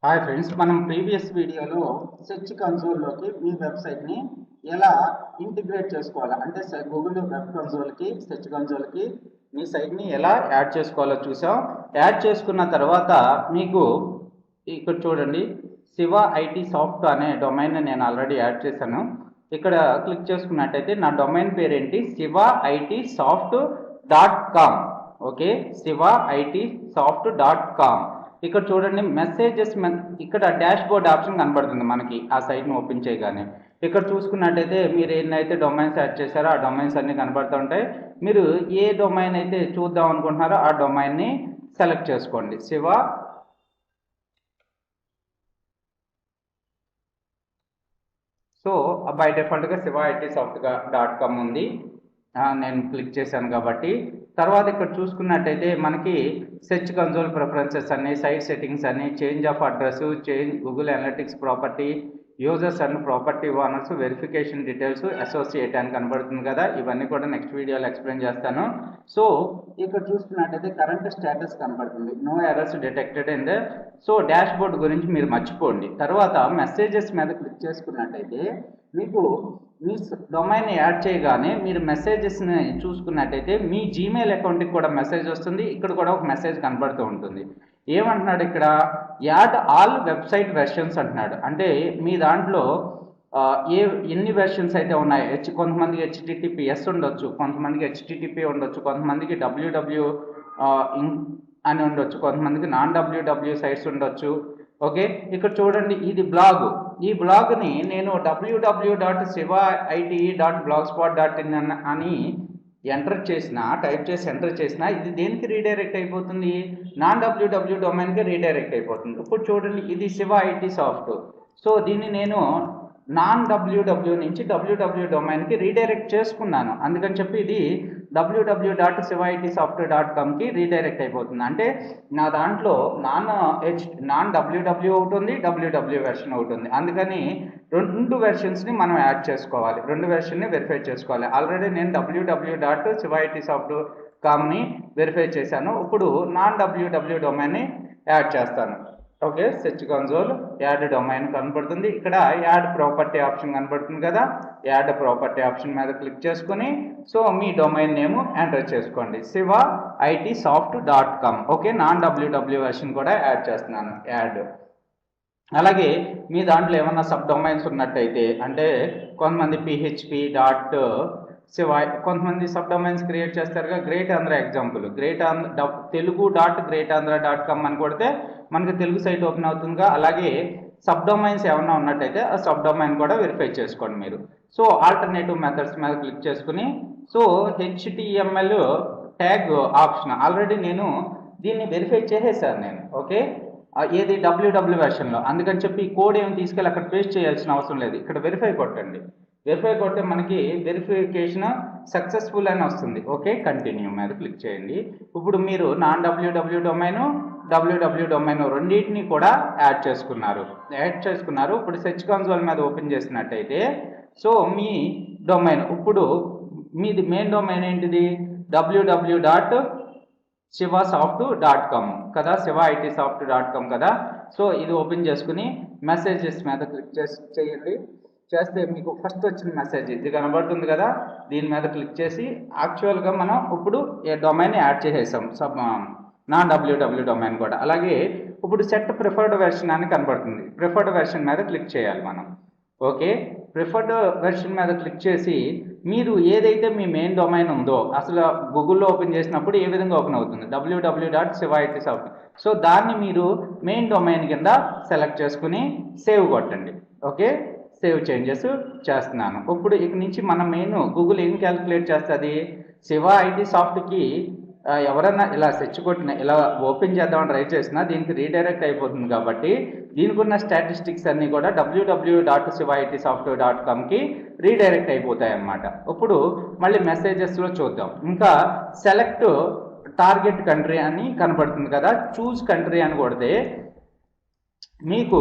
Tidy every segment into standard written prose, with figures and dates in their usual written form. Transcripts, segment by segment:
Hi friends, మనం previous వీడియోలో search కన్సోల్లోకి మీ వెబ్సైట్ని ఎలా ఇంటిగ్రేట్ చేసుకోవాలో, అంటే గూగుల్ వెబ్ కన్సోల్కి సెర్చ్ కన్సోల్కి మీ సైట్ని ఎలా యాడ్ చేసుకోవాలో చూసాం. యాడ్ చేసుకున్న తర్వాత మీకు ఇక్కడ చూడండి, శివ ఐటీ సాఫ్ట్ అనే డొమైన్ నేను ఆల్రెడీ యాడ్ చేశాను. ఇక్కడ క్లిక్ చేసుకున్నట్టయితే నా డొమైన్ పేరేంటి, Shiva IT soft .com. Okay, Shiva IT soft .com. ఇక్కడ చూడండి, మెసేజెస్ ఇక్కడ డాష్ బోర్డ్ ఆప్షన్ కనబడుతుంది మనకి ఆ సైట్ని ఓపెన్ చేయగానే. ఇక్కడ చూసుకున్నట్టయితే మీరు ఎన్నైతే డొమైన్స్ యాడ్ చేశారో ఆ డొమైన్స్ అన్ని కనబడుతూ ఉంటాయి. మీరు ఏ డొమైన్ అయితే చూద్దాం అనుకుంటున్నారో ఆ డొమైన్ని సెలెక్ట్ చేసుకోండి. శివ సో బై డిఫాల్ట్గా శివ ఐటీ సాఫ్ట్ .com ఉంది. నేను క్లిక్ చేశాను కాబట్టి. తర్వాత ఇక్కడ చూసుకున్నట్టయితే మనకి సెర్చ్ కన్సోల్ ప్రిఫరెన్సెస్ అన్ని, సైట్ సెట్టింగ్స్ అన్ని, change of address, Google analytics property, users and property owners, verification details, associate అని కనబడుతుంది కదా. ఇవన్నీ కూడా నెక్స్ట్ వీడియోలో ఎక్స్ప్లెయిన్ చేస్తాను. సో ఇక్కడ చూసుకున్నట్టయితే కరెంట్ స్టేటస్ కనబడుతుంది, no errors detected in the. So dashboard గురించి మీరు మర్చిపోండి. తర్వాత మెసేజెస్ మీద క్లిక్ చేసుకున్నట్టయితే మీకు మీ డొమైన్ యాడ్ చేయగానే మీరు మెసేజెస్ని చూసుకున్నట్టయితే మీ జీమెయిల్ అకౌంట్కి కూడా మెసేజ్ వస్తుంది. ఇక్కడ కూడా ఒక మెసేజ్ కనబడుతూ ఉంటుంది. ఏమంటున్నాడు ఇక్కడ, యాడ్ ఆల్ వెబ్సైట్ వెర్షన్స్ అంటున్నాడు. అంటే మీ దాంట్లో ఎన్ని వెర్షన్స్ అయితే ఉన్నాయి, కొంతమందికి HTTPS ఉండొచ్చు, కొంతమందికి HTTP ఉండొచ్చు, కొంతమందికి www అని ఉండొచ్చు, కొంతమందికి non-www సైట్స్ ఉండొచ్చు. ఓకే, ఇక్కడ చూడండి, ఇది బ్లాగ్. ఈ బ్లాగ్ని నేను www.sivaite.blogspot.in అని టైప్ చేసి ఎంటర్ చేసిన ఇది దేనికి రీడైరెక్ట్ అయిపోతుంది, non-www డొమైన్కి రీడైరెక్ట్ అయిపోతుంది. ఇప్పుడు చూడండి, ఇది శివ ఐటీ సాఫ్ట్. సో దీన్ని నేను non-www నుంచి www డొమైన్కి రీడైరెక్ట్ చేసుకున్నాను. అందుకని చెప్పి ఇది www.sivaitsoft.comకి రీడైరెక్ట్ అయిపోతుంది. అంటే నా దాంట్లో non-www ఒకటి ఉంది, www వెర్షన్ ఒకటి ఉంది. అందుకని రెండు వెర్షన్స్ని మనం యాడ్ చేసుకోవాలి, రెండు వెర్షన్ని వెరిఫై చేసుకోవాలి. ఆల్రెడీ నేను www.sivaitsoft.comని వెరిఫై చేశాను. ఇప్పుడు non-www డొమైన్ని యాడ్ చేస్తాను. Okay, search console add domain కనబడుతుంది. ఇక్కడ యాడ్ ప్రాపర్టీ ఆప్షన్ కనబడుతుంది కదా. యాడ్ ప్రాపర్టీ ఆప్షన్ మీద క్లిక్ చేసుకుని సో మీ డొమైన్ నేమ్ ఎంటర్ చేసుకోండి, Shiva IT soft .com. Okay, non-www version కూడా యాడ్ చేస్తున్నాను, యాడ్. అలాగే మీ దాంట్లో ఏమన్నా సబ్ డొమైన్స్ ఉన్నట్టయితే, అంటే కొంతమంది PHP శివ, కొంతమంది సబ్ డొమైన్స్ క్రియేట్ చేస్తారుగా. గ్రేట్ ఆంధ్ర ఎగ్జాంపుల్, తెలుగు.greatandracom అని కొడితే మనకి తెలుగు సైట్ ఓపెన్ అవుతుందిగా. అలాగే సబ్ డొమైన్స్ ఏమన్నా ఉన్నట్టయితే ఆ సబ్ డొమైన్ కూడా వెరిఫై చేసుకోండి మీరు. సో ఆల్టర్నేటివ్ మెథడ్స్ మీద క్లిక్ చేసుకుని so HTML tag option already నేను దీన్ని వెరిఫై చేసేసాను నేను. ఓకే, ఏది www వెర్షన్లో. అందుకని చెప్పి కోడ్ ఏమి తీసుకెళ్ళి అక్కడ పేస్ట్ చేయాల్సిన అవసరం లేదు. ఇక్కడ వెరిఫై కొట్టండి. వెరిఫై కొట్టే మనకి వెరిఫికేషన్ సక్సెస్ఫుల్ అని వస్తుంది. ఓకే, కంటిన్యూ మీద క్లిక్ చేయండి. ఇప్పుడు మీరు non-www డొమైన్, www డొమైన్ రెండింటిని కూడా యాడ్ చేసుకున్నారు. ఇప్పుడు సెర్చ్ కన్సోల్ మీద ఓపెన్ చేసినట్టయితే సో మీ డొమైన్, ఇప్పుడు మీది మెయిన్ డొమైన్ ఏంటిది, www.sivasoft.com కదా, sivaitsoft.com కదా. సో ఇది ఓపెన్ చేసుకుని మెసేజెస్ మీద క్లిక్ చేయండి. చేస్తే మీకు ఫస్ట్ వచ్చిన మెసేజ్ ఇది కనబడుతుంది కదా. దీని మీద క్లిక్ చేసి యాక్చువల్గా మనం ఇప్పుడు డొమైన్ యాడ్ చేసేసాం, non-www డొమైన్ కూడా. అలాగే ఇప్పుడు సెట్ ప్రిఫర్డ్ వెర్షన్ అని కనబడుతుంది, ప్రిఫర్డ్ వెర్షన్ మీద క్లిక్ చేయాలి మనం. ఓకే, ప్రిఫర్డ్ వెర్షన్ మీద క్లిక్ చేసి మీరు ఏదైతే మీ మెయిన్ డొమైన్ ఉందో, అసలు గూగుల్లో ఓపెన్ చేసినప్పుడు ఏ విధంగా ఓపెన్ అవుతుంది, www.sivaitsoft. సో దాన్ని మీరు మెయిన్ డొమైన్ కింద సెలెక్ట్ చేసుకుని సేవ్ కొట్టండి. ఓకే, సేవ్ చేంజెస్ చేస్తున్నాను. ఇప్పుడు ఇక నుంచి మన మెయిన్ గూగుల్ ఏం క్యాలిక్యులేట్ చేస్తుంది, శివ ఐటీ సాఫ్ట్కి ఎవరన్నా ఇలా సెర్చ్ కొట్టిన, ఇలా ఓపెన్ చేద్దామని ట్రై చేసినా దీనికి రీడైరెక్ట్ అయిపోతుంది. కాబట్టి దీనికి ఉన్న స్టాటిస్టిక్స్ అన్నీ కూడా www.sivaitsoft.comకి రీడైరెక్ట్ అయిపోతాయి అన్నమాట. ఇప్పుడు మళ్ళీ మెసేజెస్లో చూద్దాం. ఇంకా సెలెక్ట్ టార్గెట్ కంట్రీ అని కనబడుతుంది కదా. చూస్ కంట్రీ అని కొడితే మీకు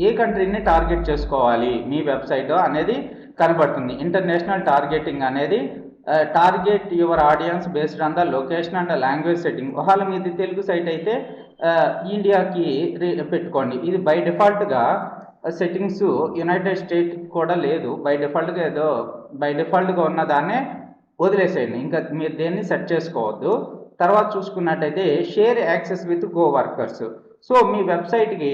ఏ కంట్రీని టార్గెట్ చేసుకోవాలి మీ వెబ్సైట్ అనేది కనబడుతుంది. ఇంటర్నేషనల్ టార్గెటింగ్ అనేది target your audience based on the location and language setting. ఒకవేళ మీది తెలుగు సైట్ అయితే ఇండియాకి పెట్టుకోండి. ఇది బై డిఫాల్ట్గా సెట్టింగ్స్ యునైటెడ్ స్టేట్ కూడా లేదు, బై డిఫాల్ట్గా ఏదో బై డిఫాల్ట్గా ఉన్న దాన్నే వదిలేసేయండి, ఇంకా మీరు దేన్ని సెట్ చేసుకోవద్దు. తర్వాత చూసుకున్నట్టయితే share access with go workers. So మీ వెబ్సైట్కి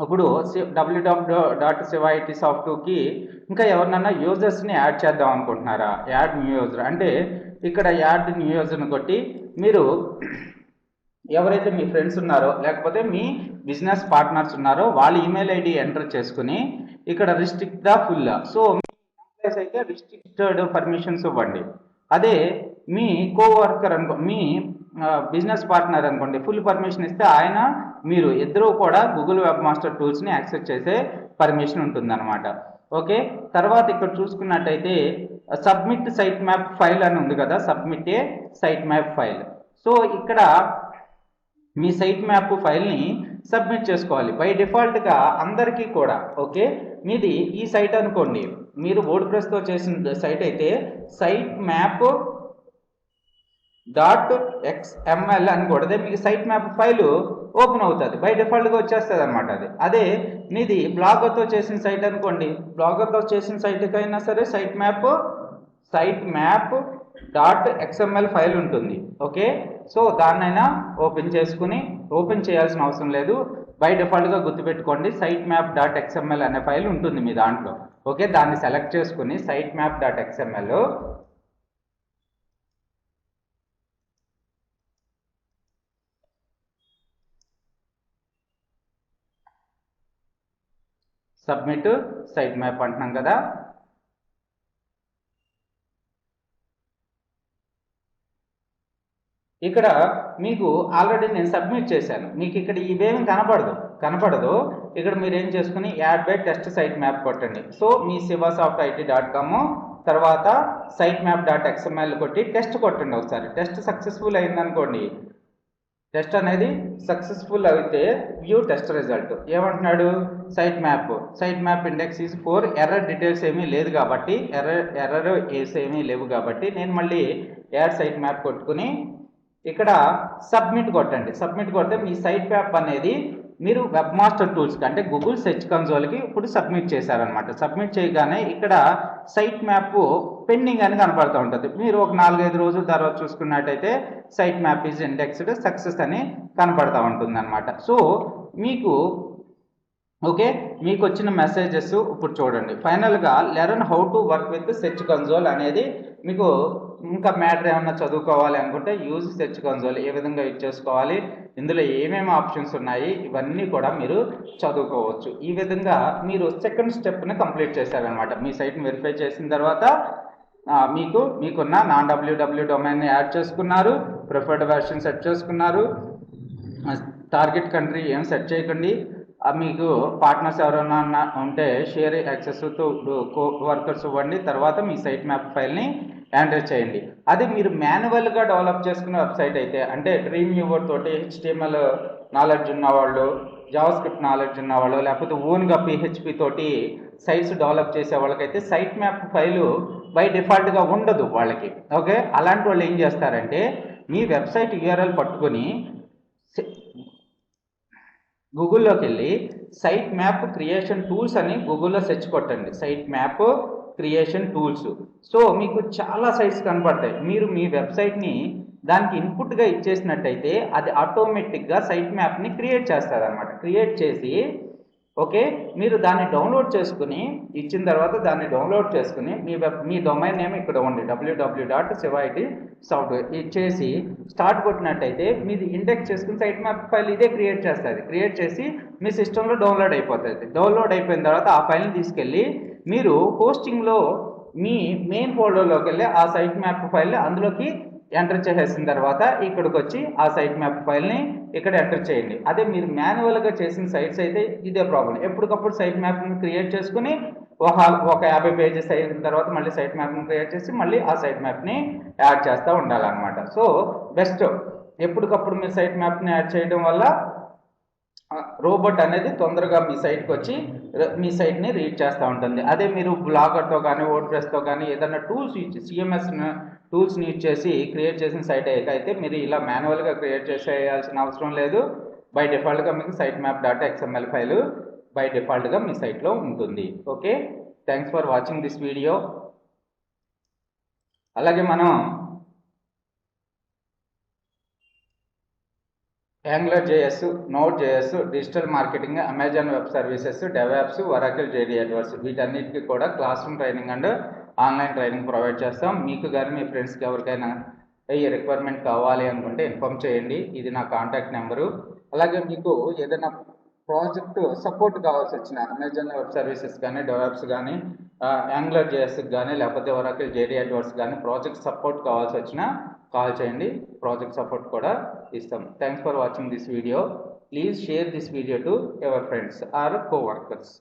ఇప్పుడు www.sivaitsoft2కి ఇంకా ఎవరినన్నా యూజర్స్ని యాడ్ చేద్దాం అనుకుంటున్నారా? యాడ్ న్యూ యూజర్ అంటే ఇక్కడ యాడ్ న్యూ యూజర్ని కొట్టి మీరు ఎవరైతే మీ ఫ్రెండ్స్ ఉన్నారో లేకపోతే మీ బిజినెస్ పార్ట్నర్స్ ఉన్నారో వాళ్ళ ఈమెయిల్ ఐడి ఎంటర్ చేసుకుని ఇక్కడ restrict the full. So me employees అయితే రిస్ట్రిక్టెడ్ పర్మిషన్స్ ఇవ్వండి. అదే మీ కోవర్కర్ అనుకో, మీ బిజినెస్ పార్ట్నర్ అనుకోండి, ఫుల్ పర్మిషన్ ఇస్తే ఆయన మీరు ఇద్దరూ కూడా గూగుల్ వెబ్ మాస్టర్ టూల్స్ని యాక్సెస్ చేసే పర్మిషన్ ఉంటుందన్నమాట. ఓకే, తర్వాత ఇక్కడ చూసుకున్నట్టయితే సబ్మిట్ సైట్ మ్యాప్ ఫైల్ అని ఉంది కదా, submit a sitemap file. So ఇక్కడ మీ సైట్ మ్యాప్ ఫైల్ని సబ్మిట్ చేసుకోవాలి బై డిఫాల్ట్గా అందరికీ కూడా. ఓకే, మీది ఈ సైట్ అనుకోండి, మీరు వర్డ్ప్రెస్తో చేసిన సైట్ అయితే సైట్ మ్యాప్ .xml అని కొడితే మీకు సైట్ మ్యాప్ ఫైలు ఓపెన్ అవుతుంది, బై డిఫాల్ట్గా వచ్చేస్తుంది అనమాట అది. అదే మీది బ్లాగర్తో చేసిన సైట్ అనుకోండి, బ్లాగర్తో చేసిన సైట్కి అయినా సరే సైట్ మ్యాప్ .xml ఫైల్ ఉంటుంది. ఓకే, సో దాన్నైనా ఓపెన్ చేసుకుని, ఓపెన్ చేయాల్సిన అవసరం లేదు, బై డిఫాల్ట్గా గుర్తుపెట్టుకోండి సైట్ మ్యాప్ .xml అనే ఫైల్ ఉంటుంది మీ దాంట్లో. ఓకే, దాన్ని సెలెక్ట్ చేసుకుని sitemap .xml submit sitemap అంటున్నాం కదా. ఇక్కడ మీకు ఆల్రెడీ నేను సబ్మిట్ చేశాను, మీకు ఇక్కడ ఇవేమి కనపడదు. ఇక్కడ మీరు ఏం చేసుకుని add by test sitemap కొట్టండి. సో మీ sivasoft.it.com తర్వాత సైట్ మ్యాప్ .xml కొట్టి టెస్ట్ కొట్టండి ఒకసారి. టెస్ట్ సక్సెస్ఫుల్ అయిందనుకోండి, టెస్ట్ అనేది సక్సెస్ఫుల్ అయితే వ్యూ టెస్ట్ రిజల్ట్ ఏమంటున్నాడు, sitemap index is 4, error details ఏమీ లేదు కాబట్టి, ఎర్రర్ ఏమీ లేవు కాబట్టి నేను మళ్ళీ యాడ్ సైట్ మ్యాప్ కొట్టుకుని ఇక్కడ సబ్మిట్ కొట్టండి. సబ్మిట్ కొడితే మీ సైట్ మ్యాప్ అనేది మీరు వెబ్ మాస్టర్ టూల్స్కి అంటే గూగుల్ సెర్చ్ కన్సోల్కి ఇప్పుడు సబ్మిట్ చేశారనమాట. సబ్మిట్ చేయగానే ఇక్కడ సైట్ మ్యాప్ పెండింగ్ అని కనపడుతూ ఉంటుంది. మీరు ఒక 4-5 రోజుల తర్వాత చూసుకున్నట్టయితే sitemap is indexed success అని కనపడతా ఉంటుంది అనమాట. సో మీకు ఓకే, మీకు వచ్చిన మెసేజెస్ ఇప్పుడు చూడండి. ఫైనల్గా learn how to work with search console అనేది మీకు ఇంకా మ్యాటర్ ఏమన్నా చదువుకోవాలి అనుకుంటే యూజ్ సెర్చ్ కన్సోల్ ఏ విధంగా యూజ్ చేసుకోవాలి, ఇందులో ఏమేమి ఆప్షన్స్ ఉన్నాయి, ఇవన్నీ కూడా మీరు చదువుకోవచ్చు. ఈ విధంగా మీరు సెకండ్ స్టెప్ని కంప్లీట్ చేశారనమాట. మీ సైట్ని వెరిఫై చేసిన తర్వాత మీకున్న నాన్ www డొమైన్ని యాడ్ చేసుకున్నారు, ప్రిఫర్డ్ వెర్షన్ సెట్ చేసుకున్నారు, టార్గెట్ కంట్రీ ఏం సెట్ చేయకండి, మీకు పార్ట్నర్స్ ఎవరైనా ఉంటే షేర్ యాక్సెస్ వర్కర్స్ ఇవ్వండి. తర్వాత మీ సైట్ మ్యాప్ ఫైల్ని ఎంటర్ చేయండి. అది మీరు మాన్యువల్గా డెవలప్ చేసుకున్న వెబ్సైట్ అయితే, అంటే డ్రీమ్ వ్యూవర్ తోటి HTML నాలెడ్జ్ ఉన్నవాళ్ళు, జావాస్క్రిప్ట్ నాలెడ్జ్ ఉన్నవాళ్ళు, లేకపోతే ఓన్గా PHP తోటి సైట్స్ డెవలప్ చేసే వాళ్ళకైతే సైట్ మ్యాప్ ఫైలు బై డిఫాల్ట్గా ఉండదు వాళ్ళకి. ఓకే, అలాంటి వాళ్ళు ఏం చేస్తారంటే మీ వెబ్సైట్ URL పట్టుకొని గూగుల్లోకి వెళ్ళి సైట్ మ్యాప్ క్రియేషన్ టూల్స్ అని గూగుల్లో సెర్చ్ కొట్టండి, sitemap creation tools. So మీకు చాలా సైట్స్ కనపడతాయి. మీరు మీ వెబ్సైట్ని దానికి ఇన్పుట్గా ఇచ్చేసినట్టయితే అది ఆటోమేటిక్గా సైట్ మ్యాప్ని క్రియేట్ చేస్తుంది అనమాట. క్రియేట్ చేసి ఓకే, మీరు దాన్ని డౌన్లోడ్ చేసుకుని ఇచ్చిన తర్వాత దాన్ని డౌన్లోడ్ చేసుకుని మీ డొమైన్ నేమ్ ఇక్కడ ఉంది www.sivaitsoft ఇచ్చేసి స్టార్ట్ కొట్టినట్టయితే మీది ఇండెక్స్ చేసుకుని సైట్ మ్యాప్ ఫైల్ ఇదే క్రియేట్ చేస్తుంది. క్రియేట్ చేసి మీ సిస్టంలో డౌన్లోడ్ అయిపోతుంది. డౌన్లోడ్ అయిపోయిన తర్వాత ఆ ఫైల్ని తీసుకెళ్ళి మీరు హోస్టింగ్లో మీ మెయిన్ ఫోల్డర్లోకి వెళ్ళి ఆ సైట్ మ్యాప్ ఫైల్ని అందులోకి ఎంటర్ చేసేసిన తర్వాత ఇక్కడికి వచ్చి ఆ సైట్ మ్యాప్ ఫైల్ని ఇక్కడ ఎంటర్ చేయండి. అదే మీరు మాన్యువల్గా చేసిన సైట్స్ అయితే ఇదే ప్రాబ్లం. ఎప్పటికప్పుడు సైట్ మ్యాప్ని క్రియేట్ చేసుకుని ఒక 50 పేజెస్ అయిన తర్వాత మళ్ళీ సైట్ మ్యాప్ని క్రియేట్ చేసి మళ్ళీ ఆ సైట్ మ్యాప్ని యాడ్ చేస్తూ ఉండాలన్నమాట. సో బెస్ట్ ఎప్పటికప్పుడు మీరు సైట్ మ్యాప్ని యాడ్ చేయడం వల్ల రోబోట్ అనేది తొందరగా మీ సైట్కి వచ్చి మీ సైట్ని రీడ్ చేస్తూ ఉంటుంది. అదే మీరు బ్లాగర్తో కానీ వర్డ్ప్రెస్తో కానీ ఏదైనా టూల్స్ సిఎంఎస్ టూల్స్ని యూజ్ చేసి క్రియేట్ చేసిన సైట్ అయితే మీరు ఇలా మాన్యువల్గా క్రియేట్ చేసేయాల్సిన అవసరం లేదు. బై డిఫాల్ట్గా మీకు site map dot XML file by డిఫాల్ట్గా మీ సైట్లో ఉంటుంది. Okay, thanks for watching this video. అలాగే మనం Angular JS, Node JS, digital marketing, Amazon web services, DevOps, Oracle JD Edwards వీటన్నిటికీ కూడా class room training and online training provide చేస్తాం. మీకు కానీ మీ ఫ్రెండ్స్కి ఎవరికైనా ఈ రిక్వైర్మెంట్ కావాలి అనుకుంటే ఇన్ఫామ్ చేయండి. ఇది నా కాంటాక్ట్ నెంబరు. అలాగే మీకు ఏదైనా ప్రాజెక్ట్ సపోర్ట్ కావాల్సి వచ్చిన అమెజాన్ వెబ్ సర్వీసెస్ కానీ, డెవాప్స్ కానీ, యాంగులర్ జేఎస్కి కానీ, లేకపోతే ఒరాకిల్ జేడీ అడ్వర్స్ కానీ ప్రాజెక్ట్ సపోర్ట్ కావాల్సి వచ్చినా కాల్ చేయండి. ప్రాజెక్ట్ సపోర్ట్ కూడా ఇస్తాం. Thanks for watching this video. Please share this video to your friends or coworkers.